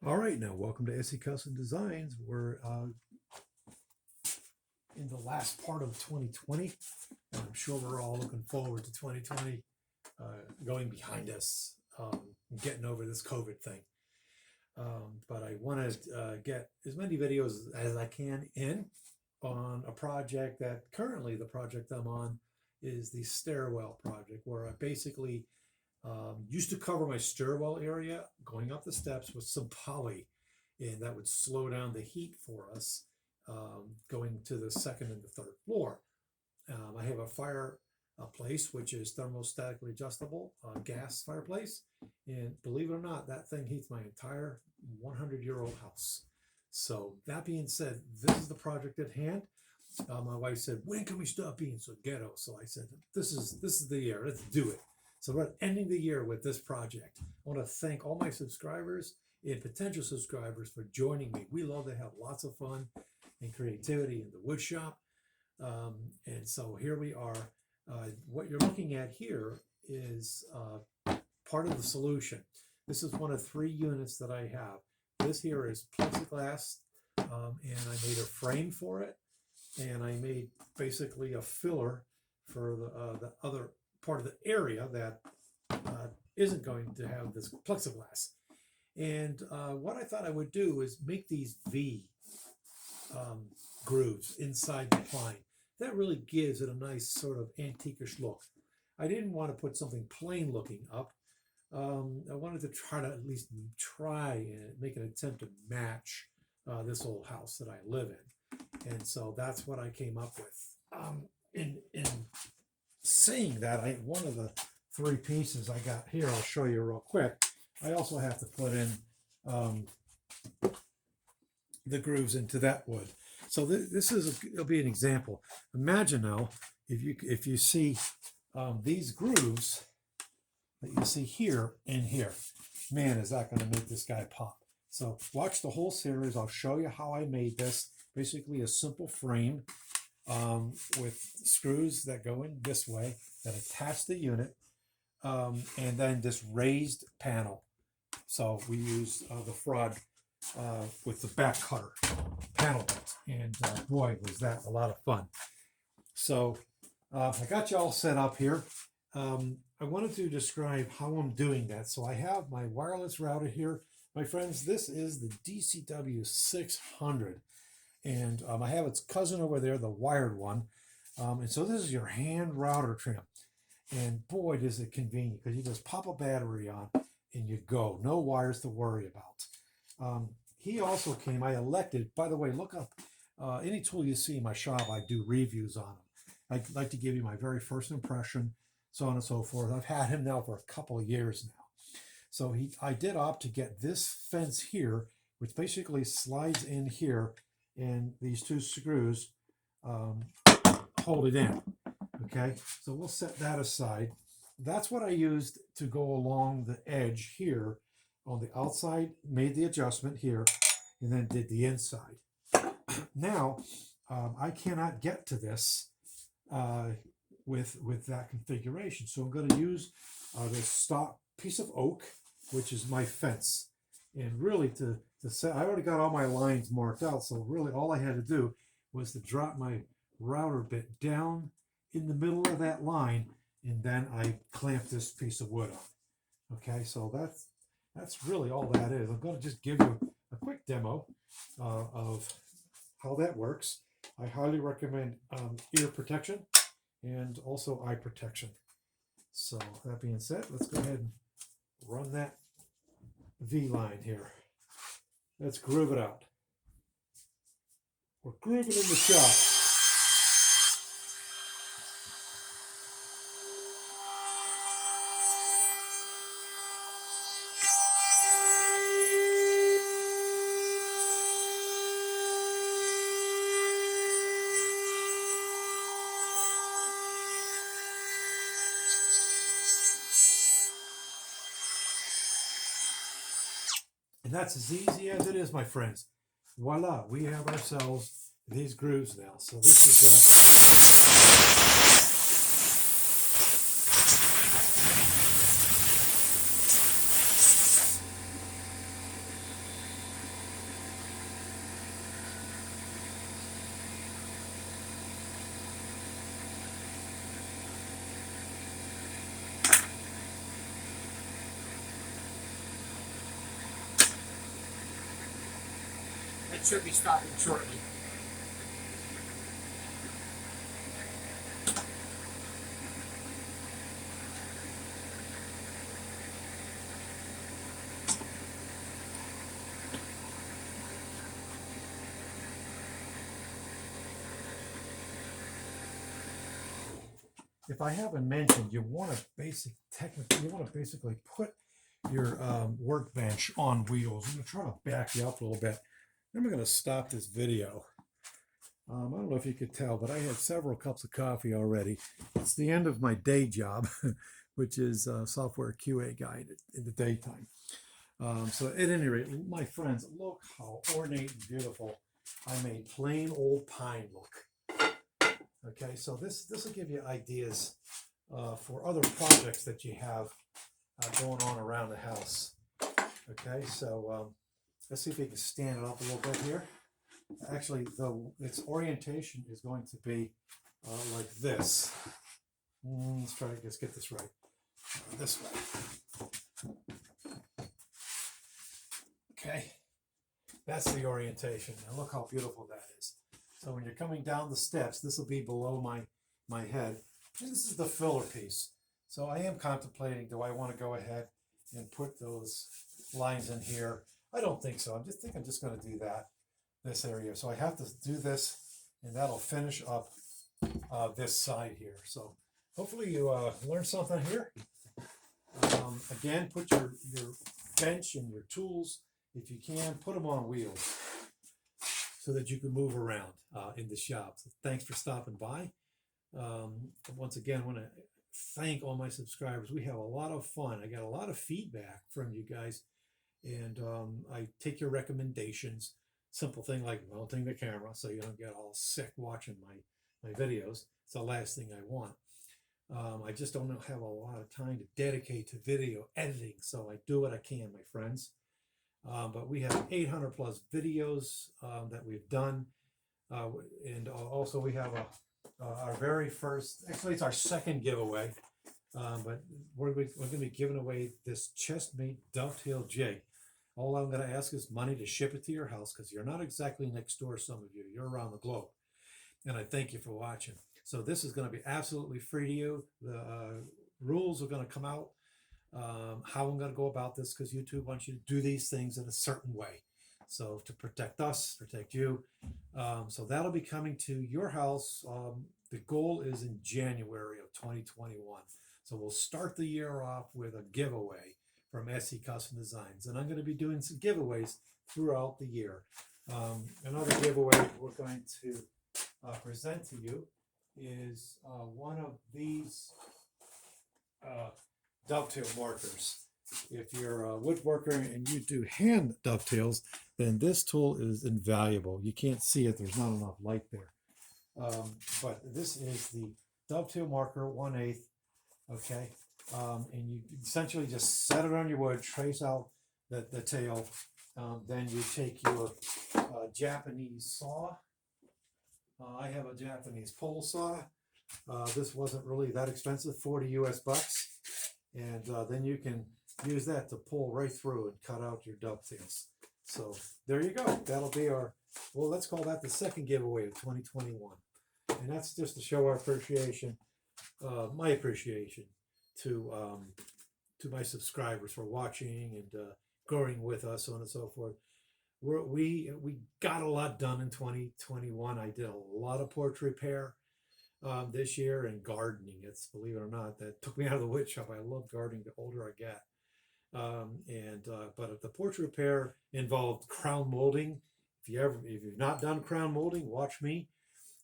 All right, now welcome to SE Custom Designs. We're in the last part of 2020, and I'm sure we're all looking forward to 2020 going behind us, getting over this COVID thing. But I want to get as many videos as I can in on a project that currently the project I'm on is the Stairwell project, where I basically used to cover my stairwell area going up the steps with some poly, and that would slow down the heat for us going to the second and the third floor. I have a fireplace which is thermostatically adjustable gas fireplace, and believe it or not, that thing heats my entire 100-year-old house. So that being said, this is the project at hand. My wife said, "When can we stop being so ghetto?" So I said, "This is the year. Let's do it." So we're ending the year with this project. I want to thank all my subscribers and potential subscribers for joining me. We love to have lots of fun and creativity in the wood shop. And so here we are. What you're looking at here is part of the solution. This is one of 3 units that I have. This here is plexiglass, and I made a frame for it, and I made basically a filler for the other part of the area that isn't going to have this plexiglass. And what I thought I would do is make these V grooves inside the pine. That really gives it a nice sort of antiquish look. I didn't want to put something plain looking up. I wanted to try to at least try and make an attempt to match this old house that I live in. And so that's what I came up with. In saying that, one of the 3 pieces I got here, I'll show you real quick. I also have to put in the grooves into that wood. So it'll be an example. Imagine now if you see these grooves that you see here and here. Man, is that going to make this guy pop. So watch the whole series. I'll show you how I made this. Basically a simple frame with screws that go in this way that attach the unit, and then this raised panel. So we use the fraud with the back cutter panel bit, and boy, was that a lot of fun. So I got you all set up here. I wanted to describe how I'm doing that. So I have my wireless router here. My friends, this is the DCW 600. And I have its cousin over there, the wired one. And so this is your hand router trim. And boy, is it convenient, because you just pop a battery on and you go. No wires to worry about. He also came, I elected, by the way, look up any tool you see in my shop, I do reviews on them. I'd like to give you my very first impression, so on and so forth. I've had him now for a couple of years now. So I did opt to get this fence here, which basically slides in here, and these 2 screws hold it in. Okay, so we'll set that aside. That's what I used to go along the edge here on the outside, made the adjustment here, and then did the inside. Now, I cannot get to this with that configuration, so I'm going to use this stock piece of oak, which is my fence. And really to set, I already got all my lines marked out, so really all I had to do was to drop my router bit down in the middle of that line, and then I clamped this piece of wood on. Okay, so that's really all that is. I'm going to just give you a quick demo of how that works. I highly recommend ear protection and also eye protection. So that being said, let's go ahead and run that V line here. Let's groove it out. We're grooving in the shop. And that's as easy as it is, my friends. Voila, we have ourselves these grooves now. So this is should be stopping shortly. If I haven't mentioned, you want to basically put your workbench on wheels. I'm going to try to back you up a little bit. Then we're going to stop this video. I don't know if you could tell, but I had several cups of coffee already. It's the end of my day job, which is software QA guy in the daytime. So at any rate, my friends, look how ornate and beautiful I made plain old pine look. Okay, so this will give you ideas for other projects that you have going on around the house. Okay, so let's see if we can stand it up a little bit here. Actually, its orientation is going to be like this. Let's get this right. This way. Okay, that's the orientation. And look how beautiful that is. So when you're coming down the steps, this will be below my head. And this is the filler piece. So I am contemplating, do I want to go ahead and put those lines in here? I don't think so. I'm just going to do this area. So I have to do this, and that'll finish up this side here. So hopefully you learned something here. Again, put your bench and your tools, if you can, put them on wheels so that you can move around in the shop. So thanks for stopping by. Once again, I want to thank all my subscribers. We have a lot of fun. I got a lot of feedback from you guys, and I take your recommendations. Simple thing like mounting the camera so you don't get all sick watching my videos. It's the last thing I want. I just don't have a lot of time to dedicate to video editing, so I do what I can, my friends. But we have 800 plus videos that we've done, and also we have our very first, actually it's our second giveaway, but we're going to be giving away this chest made dovetail jig. All I'm going to ask is money to ship it to your house, because you're not exactly next door, some of you, you're around the globe, and I thank you for watching. So this is going to be absolutely free to you. The rules are going to come out, how I'm going to go about this, because YouTube wants you to do these things in a certain way. So to protect us, protect you. So that'll be coming to your house. The goal is in January of 2021. So we'll start the year off with a giveaway from SE Custom Designs. And I'm going to be doing some giveaways throughout the year. Another giveaway we're going to present to you is one of these dovetail markers. If you're a woodworker and you do hand dovetails, then this tool is invaluable. You can't see it, there's not enough light there. But this is the dovetail marker 1/8, okay? And you essentially just set it on your wood, trace out the tail. Then you take your Japanese saw. I have a Japanese pole saw. This wasn't really that expensive, 40 US bucks. And then you can use that to pull right through and cut out your dovetails. So there you go. That'll be our, well, let's call that the second giveaway of 2021. And that's just to show our appreciation, my appreciation to my subscribers for watching and growing with us, so on and so forth. We got a lot done in 2021. I did a lot of porch repair this year, and gardening. It's, believe it or not, that took me out of the wood shop. I love gardening the older I get. But the porch repair involved crown molding. If you've not done crown molding, watch me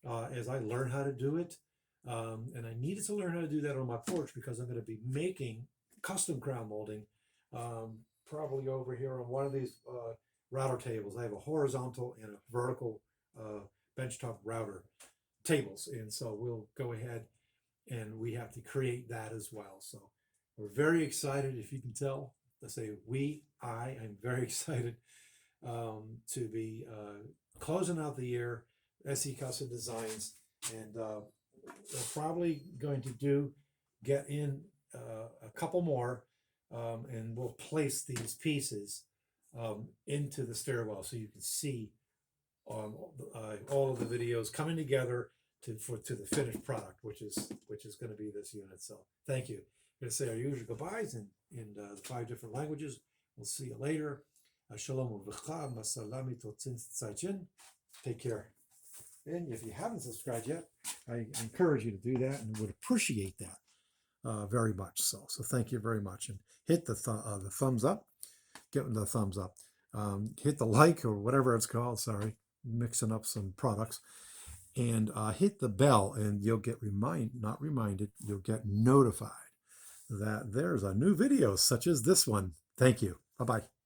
as I learn how to do it. And I needed to learn how to do that on my porch, because I'm going to be making custom crown molding probably over here on one of these router tables. I have a horizontal and a vertical benchtop router tables, and so we'll go ahead and we have to create that as well. So we're very excited. If you can tell, let's say I'm very excited to be closing out the year, SE Custom Designs, and we're probably going to get in a couple more, and we'll place these pieces into the stairwell so you can see all of the videos coming together to the finished product, which is going to be this unit. So thank you. I'm going to say our usual goodbyes in the 5 different languages. We'll see you later. Shalom uvrecha, masalami totzin tzaychin. Take care. And if you haven't subscribed yet, I encourage you to do that and would appreciate that very much. So thank you very much. And hit the thumbs up. Get the thumbs up. Hit the like or whatever it's called. Sorry, mixing up some products. And hit the bell, and you'll get you'll get notified that there's a new video such as this one. Thank you. Bye-bye.